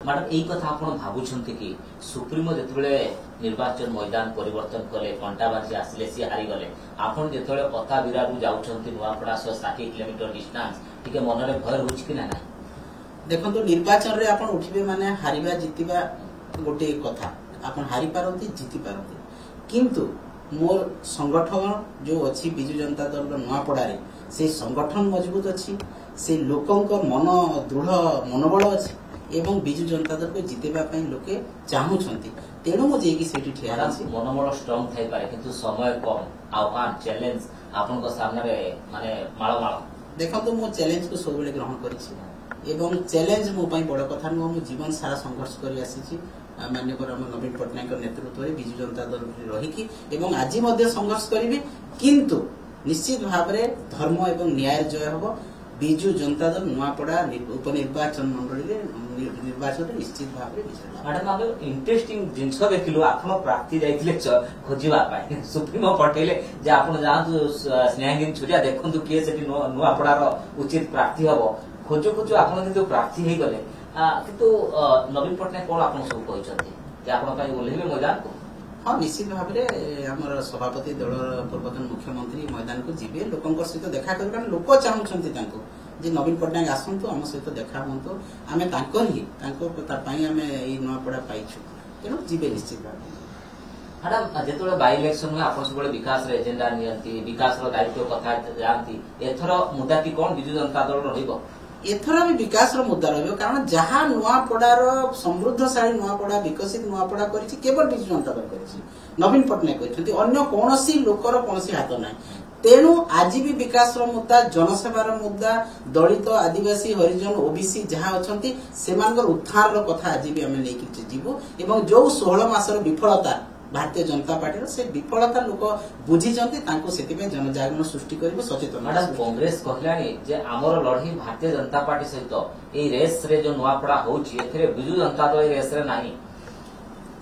Madam यही कथा आप भावुंट कि सुप्रीमो जिते निर्वाचन मैदान परिवर्तन कले कंटाबाजी आसिले सी हारीगले आपन जो पता विरारू जाऊँच नुआपड़ा 160 किलोमीटर डिस्टेंस टी मन में भय रोच कि ना देखो निर्वाचन रे आपण उठिबे माने हारिबा जितिबा गोटे कथा आपण हारि पारंती जीति पारंती किंतु मोर संगठन जो अच्छी बिजु जनता दल नुआपड़ा रे से संगठन मजबूत अच्छी से लोकंक मन दृढ़ मनोबल अच्छी एवं बिजु जनता दल को जितेबा पई लोके चाहुछंती तेणु मु जेकी सेठी ठिया अछि मनोबल स्ट्रांग थाई पारे किंतु समय कम आह्वान चैलेंज आपन को सामने रे माने माळ माळ देखो मु चैलेंज को सब बेले ग्रहण करिछि एवं चैलेंज मो पई बड़ कथा न मु जीवन सारा संघर्ष करि आसीछि माननीय नवीन पट्टनायक नेतृत्व में बिजु जनता दल रही एवं आज संघर्ष करी किंतु निश्चित भाव में धर्म एवं न्याय जय हम बिजु जनता दल नुआपड़ा उपनिर्वाचन मंडली निर्वाचन निश्चित भाव में विजय। मैडम आम इंटरेस्टिंग जिनस देखिलु आपण प्रार्थी जाइथिले खोजिबा पाए सुप्रीमो पटेले जे आपण जांतु स्नेहांगिन छुरिया देखंतु किए सेठी नुआपड़ार उचित प्रार्थी हबो खोजो खोजो आपण किंतु प्रार्थी हे गले किंतु नवीन पट्टनायक कौन आप सब कहते ओल्लैबे मैदान को हाँ निश्चित भाव में आमर सभापति दल पूर्वतन मुख्यमंत्री मैदान को जीवे लोक सहित देखा कर लोक चाहूँगी जे नवीन पट्टनायक आसतु आम सहित देखा हूँ आम आम नुआपड़ा पाइछु तेणु जीवे निश्चित भाव। मैडम जो बाई इलेक्शन में आप सब विकास एजेंडा नियंती विकास दायित्व कथा जाती एथर मुद्दा की कौन बिजु जनता दल रहिबो एथर भी विकास मुद्दा रही कारण जहाँ नुआपड़ार समृद्धशाली नुआपड़ा विकसित नुआपड़ा करिछि केवल बिजु जनता दल करिछि नवीन पट्टनायक कहते अन्य कौन लोकर कौन हाथ ना तेणु आज भी विकास मुद्दा जनसेवार मुद्दा दलित आदिवासी हरिजन ओबीसी जहाँ अच्छा उत्थान कथा आज भी आम नहीं जीवु एवं जो 16 मासर विफलता भारतीय जनता पार्टी से विफलता लोक बुझी जनजागरण सृष्टि कर सचेतन। मैडम कांग्रेस कहलानी जे आमर लड़ई भारतीय जनता पार्टी सहित ए रेस रे जो नुआपड़ा होची एथरे बिजु जनता दल रेस रे नाही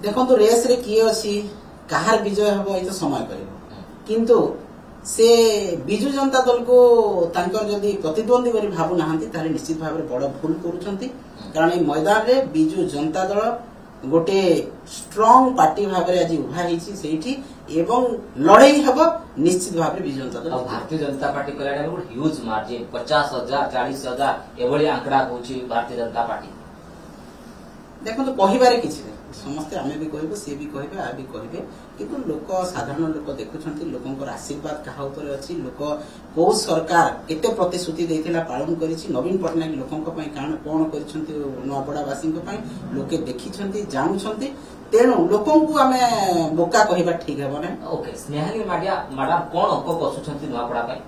देखंतु रेस रे किए अछि कहार विजय हबो ए तो समय करिवो किंतु से बिजु जनता दल को तांकर जदि प्रतिद्वंदी करी भाबु नाहंती ताले निश्चित भाव में बड़ भूल करूछंती कारण ए मैदान रे बिजु जनता दल गोटे स्ट्रॉन्ग पार्टी भाव में आज उभा होती एवं लड़ई हम निश्चित भाव में बिजु जनता दल भारतीय जनता पार्टी कल्याण ह्यूज मार्जिन 50,000 40,000 एभली आंकड़ा कहूँ भारतीय जनता पार्टी देखो कहबारे किसी नहीं समस्ते आम भी कहबे सी भी कहबे आ भी कहबे किंतु लोक साधारण लोक देखुछंती लोकंकर आशीर्वाद कहा ऊपर अछि लोक को सरकार केते प्रतिश्रुति देथिला पालन करिछि नवीन पट्टनायक लोकंक पई कोन करिछंती नुआपड़ावासी पई लोके देखिछंती जानुछंती तेणु लोकंकु आमे बोका कहबा ठीक हेबो नै। ओके स्नेहाली माडिया मैडम कोन अंक कसुछंती नुआपड़ा पई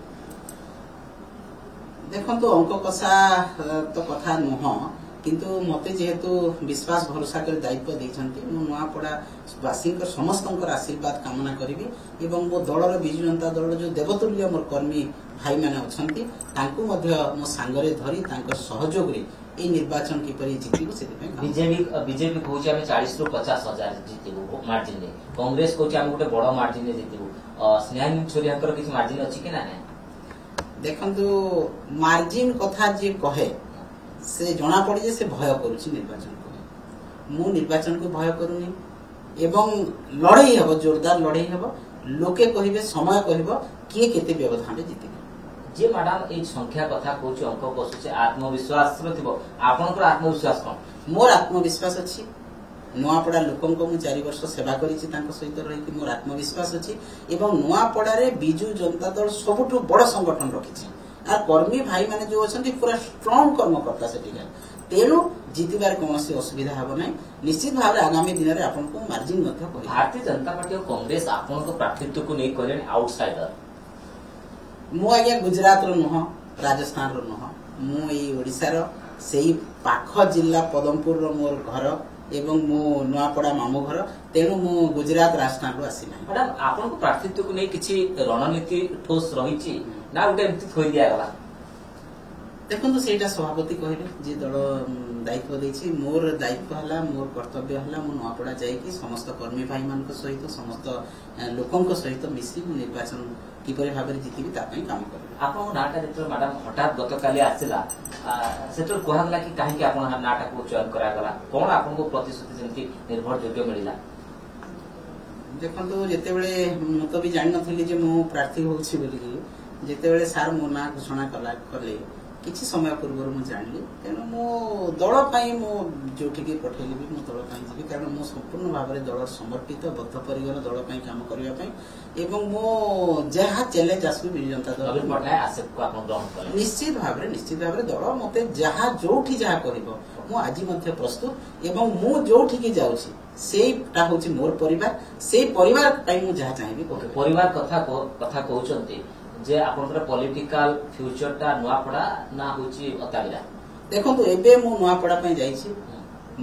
देखंतु अंक कसा तो कथा नुह किंतु मते जेहेतु विश्वास भरोसा कर दायित्व देइछंती मो नुआपड़ावासी समस्त आशीर्वाद कामना करी एवं मो दलर बिजु जनता दल जो देवतुल्य मोर कर्मी भाई मैंने अच्छा मो सांगरे धरी सहयोग रे निर्वाचन किपरि जितिबो सेति बीजेपी कहूँ 40 ରୁ 50,000 जितिबो मार्जिन रे कांग्रेस कहूँ आम गोटे बड़ मार्जिन रे जितिबो स्नेहानी छोरियाकर किसी मार्जिन अछि कि ना देखंतु मार्जिन कथा जे कहे से जना पड़े जे से भय करुछि निर्वाचन को मु निर्वाचन को भय करूनी एवं लड़ई हबो जोरदार लड़ई हबो लोके कहिबे समय कहबो किए केते व्यवधान जीते जे मैडम ए संख्या कथा कहूँ अंक कसुचे आत्मविश्वास रथिबो आपनकर आत्मविश्वास कोन मोर आत्मविश्वास अछि नुआपड़ा लोकंक मु 4 वर्ष सेवा करिछि तांको सहित रही मोर आत्मविश्वास अछि एवं नुआपड़ा रे बिजु जनता दल सबुठु बड़ संगठन रखिछि आ कर्मी भाई माने जो अछंती पूरा स्ट्रांग कर्मकर्ता सेठी तेणु जीतबार कौन असुविधा हम ना निश्चित भाव में आगामी दिन में आपको मार्जिन भारतीय जनता पार्टी और कांग्रेस आपन प्रार्थित्व को नहीं करें आउटसाइडर मु आज्ञा गुजरात रो नुह राजस्थान रो नुह मु ओडिशार सेही पाख जिला पदमपुर रो मोर घर एवं मो नुआपड़ा मामू घर तेणु मु गुजरात राजस्थान रो आसी ना मैडम आपन प्रार्थित्व को नहीं किसी रणनीति ठोस रही ना गोटे एमती थोई दिया गला देखो सेटा सभापति कहले जे दल दायित्व देछि मोर दायित्व हला मोर कर्तव्य हला मु नुआपड़ा जाइकी समस्त कर्मी भाई मान सहित समस्त लोकंक सहित मिसी निर्वाचन किपरि भाबरे जितिबी ता पई काम करबे आपन नाटा जेतो मैडम हठात गतकाली आसिला ସେଠୁ କୁହାଗଲା କି କାହିଁକି ଆପଣ ନାଁଟାକୁ ଚୟନ କରାଗଲା, କଣ ଆପଣଙ୍କୁ ପ୍ରତିଶ୍ରୁତି ଯେମିତି ନିର୍ଭରଯୋଗ୍ୟ ମିଳିଲା? ଦେଖନ୍ତୁ, ଯେତେବେଳେ ମୁଁ ତ ବି ଜାଣିନଥିଲି ଯେ ମୁଁ ପ୍ରାର୍ଥୀ ହଉଛି ବୋଲିକି, ଯେତେବେଳେ ସାର୍ ମୋ ନାଁ ଘୋଷଣା କଲେ କିଛି ସମୟ ପୂର୍ବରୁ ମୁଁ ଜାଣିଲି। ତେଣୁ ମୁଁ ଦଳ ପାଇଁ ମୁଁ ଯୋଉଠିକି ପଠେଇଲି ବି ମୁଁ ଦଳ ପାଇଁ ଯିବି, କାରଣ ମୁଁ ସମ୍ପୂର୍ଣ୍ଣ ଭାବରେ ଦଳ ସମର୍ପିତ, ବଦ୍ଧପରିକର ଦଳ ପାଇଁ କାମ କରିବା ପାଇଁ। ଏବଂ ମୁଁ ଯାହା ଚ୍ୟାଲେଞ୍ଜ ଆସିବି ବିଜୁ ଜନତା ଦଳ ନିଶ୍ଚିତ ଭାବରେ ଦଳ ମତେ ଯାହା ଯୋଉଠି ଯାହା କରିବ ମୁଁ ଆଜି ମଧ୍ୟ ପ୍ରସ୍ତୁତ। ଏବଂ ମୁଁ ଯୋଉଠିକି ଯାଉଛି ସେଇଟା ହଉଛି ମୋର ପରିବାର, ସେଇ ପରିବାର ପାଇଁ ମୁଁ ଯାହା ଚାହିଁବି। ପରିବାର କଥା କହୁଛନ୍ତି ଯେ ଆପଣଙ୍କର ପଲିଟିକାଲ ଫ୍ୟୁଚରଟା ନୂଆପଡା ନା ହଉଛି ଅତାବିରା? ଦେଖନ୍ତୁ, ଏବେ ମୁଁ ନୂଆପଡା ପାଇଁ ଯାଇଛି।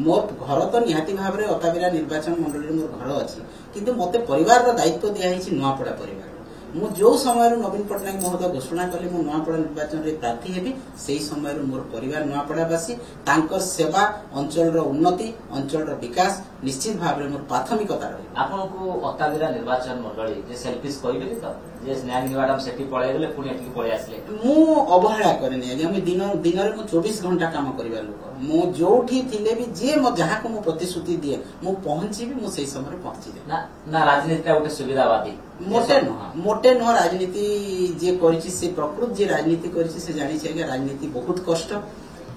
ମୋ ଘର ତ ନିହାତି ଭାବରେ ଅତାବିରା ନିର୍ବାଚନ ମଣ୍ଡଳୀରେ ମୋର ଘର ଅଛି, କିନ୍ତୁ ମତେ ପରିବାରର ଦାୟିତ୍ୱ ଦିଆଯାଇଛି ନୂଆପଡା ପରିବାର। ମୁଁ ଯୋଉ ସମୟରୁ ନବୀନ ପଟ୍ଟନାୟକ ମହୋଦୟ ଘୋଷଣା କଲେ ମୁଁ ନୂଆପଡା ନିର୍ବାଚନରେ ପ୍ରାର୍ଥୀ ହେବି, ସେଇ ସମୟରୁ ମୋର ପରିବାର ନୂଆପଡାବାସୀ, ତାଙ୍କର ସେବା, ଅଞ୍ଚଳର ଉନ୍ନତି, ଅଞ୍ଚଳର ବିକାଶ ନିଶ୍ଚିତ ଭାବରେ ମୋର ପ୍ରାଥମିକତା ରହିବ। ଆପଣଙ୍କୁ ଅତାବିରା ନିର୍ବାଚନ ମଣ୍ଡଳୀ ଯେ ସେଲ୍ଫିସ୍ କହିବେନି ତ, ଯେ ସ୍ନେହାଙ୍ଗିନୀ ମ୍ୟାଡାମ ସେଠି ପଳେଇଗଲେ ପୁଣି ଏଠିକି ପଳେଇ ଆସିଲେ? ମୁଁ ଅବହେଳା କରେନି ଆଜ୍ଞା। ମୁଁ ଦିନରେ ମୁଁ 24 ଘଣ୍ଟା କାମ କରିବା ଲୋକ। ମୁଁ ଯୋଉଠି ଥିଲେ ବି ଯିଏ ଯାହାକୁ ମୁଁ ପ୍ରତିଶ୍ରୁତି ଦିଏ ମୁଁ ପହଞ୍ଚିବି, ମୁଁ ସେଇ ସମୟରେ ପହଞ୍ଚିଯାଏ। ନା ରାଜନୀତିଟା ଗୋଟେ ସୁବିଧାବାଦୀ? ମୋଟେ ନୁହଁ। ରାଜନୀତି ଯିଏ କରିଛି, ସେ ପ୍ରକୃତ ଯିଏ ରାଜନୀତି କରିଛି ସେ ଜାଣିଛି ଆଜ୍ଞା ରାଜନୀତି ବହୁତ କଷ୍ଟ।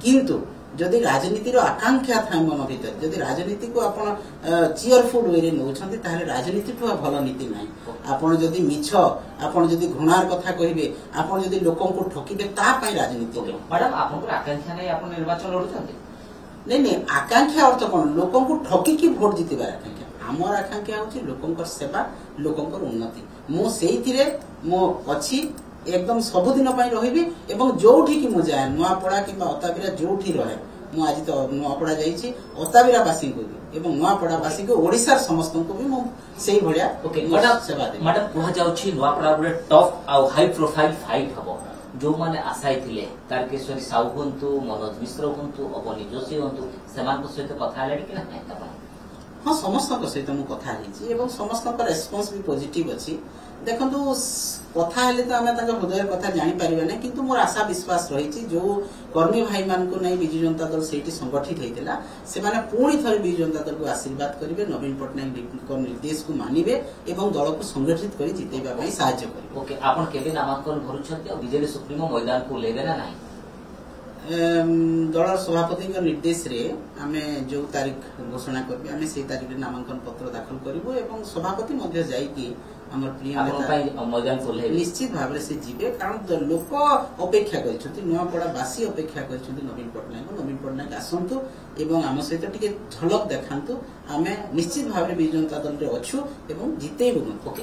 କିନ୍ତୁ ଯଦି ରାଜନୀତିର ଆକାଂକ୍ଷା ଥାଏ ମନ ଭିତରେ, ଯଦି ରାଜନୀତିକୁ ଆପଣ ଚିୟରଫୁଲ ୱେରେ ନେଉଛନ୍ତି, ତାହେଲେ ରାଜନୀତିଠୁ ଭଲ ନୀତି ନାହିଁ। ଆପଣ ଯଦି ମିଛ, ଆପଣ ଯଦି ଘୃଣାର କଥା କହିବେ, ଆପଣ ଯଦି ଲୋକଙ୍କୁ ଠକିବେ, ତା ପାଇଁ ରାଜନୀତି ନୁହେଁ। ମ୍ୟାଡାମ, ଆପଣଙ୍କର ଆକାଂକ୍ଷା ନେଇ ଆପଣ ନିର୍ବାଚନ ଲଢୁଛନ୍ତି? ନାଇଁ, ଆକାଂକ୍ଷା ଅର୍ଥ କଣ? ଲୋକଙ୍କୁ ଠକିକି ଭୋଟ ଜିତିବାର ଆକାଂକ୍ଷା। ଆମର ଆକାଂକ୍ଷା ହଉଛି ଲୋକଙ୍କର ସେବା, ଲୋକଙ୍କର ଉନ୍ନତି। ମୁଁ ସେଇଥିରେ ମୁଁ ଅଛି, একদম ସବୁଦିନ ପାଇଁ ରହିବି। ଏବଂ ଯୋଉଠିକି ମୁଁ ଯାଏ, ନୂଆପଡା କିମ୍ବା ଅତାବିରା ଯୋଉଠି ରହେ, ମୁଁ ଆଜି ତ ନୂଆପଡା ଯାଇଛି, ଅତାବିରାବାସୀଙ୍କୁ ବି ଏବଂ ନୂଆପଡାବାସୀଙ୍କୁ, ଓଡିଶାର ସମସ୍ତଙ୍କୁ ବି ମୁଁ ସେଇଭଳିଆ ସେବା ଦେବି। ମ୍ୟାଡାମ, କୁହାଯାଉଛି ନୂଆପଡା ଗୋଟେ ଟଫ୍ ଆଉ ହାଇ ପ୍ରୋଫାଇଲ ଫାଇଟ୍ ହବ। ଯୋଉମାନେ ଆଶାୟୀ ଥିଲେ, ତାରକେଶ୍ୱରୀ ସାହୁ ହୁଅନ୍ତୁ, ମନୋଜ ମିଶ୍ର ହୁଅନ୍ତୁ, ଅବନୀ ଯୋଶୀ ହୁଅନ୍ତୁ, ସେମାନଙ୍କ ସହିତ କଥା ହେଲେଣି କି ନାହିଁ? ହଁ, ସମସ୍ତଙ୍କ ସହିତ ମୁଁ କଥା ହେଇଛି ଏବଂ ସମସ୍ତଙ୍କ ରେସ୍ପନ୍ସ ବି ପଜିଟିଭ ଅଛି। ଦେଖନ୍ତୁ, କଥା ହେଲେ ତ ଆମେ ତାଙ୍କ ହୃଦୟର କଥା ଜାଣିପାରିବା ନାହିଁ, କିନ୍ତୁ ମୋର ଆଶା ବିଶ୍ୱାସ ରହିଛି ଯୋଉ କର୍ମୀ ଭାଇମାନଙ୍କୁ ନେଇ ବିଜୁ ଜନତା ଦଳ ସେଇଠି ସଂଗଠିତ ହେଇଥିଲା, ସେମାନେ ପୁଣି ଥରେ ବିଜୁ ଜନତା ଦଳକୁ ଆଶୀର୍ବାଦ କରିବେ, ନବୀନ ପଟ୍ଟନାୟକଙ୍କ ନିର୍ଦ୍ଦେଶକୁ ମାନିବେ ଏବଂ ଦଳକୁ ସଂଗଠିତ କରି ଜିତେଇବା ପାଇଁ ସାହାଯ୍ୟ କରିବେ। ଓକେ, ଆପଣ କେବେ ନାମାଙ୍କନ କରୁଛନ୍ତି ଆଉ ବିଜେଡି ସୁପ୍ରିମୋ ମଇଦାନକୁ ଓହ୍ଲେଇବେ ନା ନାହିଁ? ଦଳର ସଭାପତିଙ୍କ ନିର୍ଦ୍ଦେଶରେ ଆମେ ଯୋଉ ତାରିଖ ଘୋଷଣା କରିବେ, ଆମେ ସେଇ ତାରିଖରେ ନାମାଙ୍କନ ପତ୍ର ଦାଖଲ କରିବୁ ଏବଂ ସଭାପତି ମଧ୍ୟ ଯାଇକି ଆମର ପ୍ରିୟ ନିଶ୍ଚିତ ଭାବରେ ସେ ଯିବେ। କାରଣ ଲୋକ ଅପେକ୍ଷା କରିଛନ୍ତି, ନୂଆପଡାବାସୀ ଅପେକ୍ଷା କରିଛନ୍ତି ନବୀନ ପଟ୍ଟନାୟକ। ନବୀନ ପଟ୍ଟନାୟକ ଆସନ୍ତୁ ଏବଂ ଆମ ସହିତ ଟିକେ ଝଲକ ଦେଖାନ୍ତୁ। ଆମେ ନିଶ୍ଚିତ ଭାବରେ ବିଜୁ ଜନତା ଦଳରେ ଅଛୁ ଏବଂ ଜିତେଇବୁ।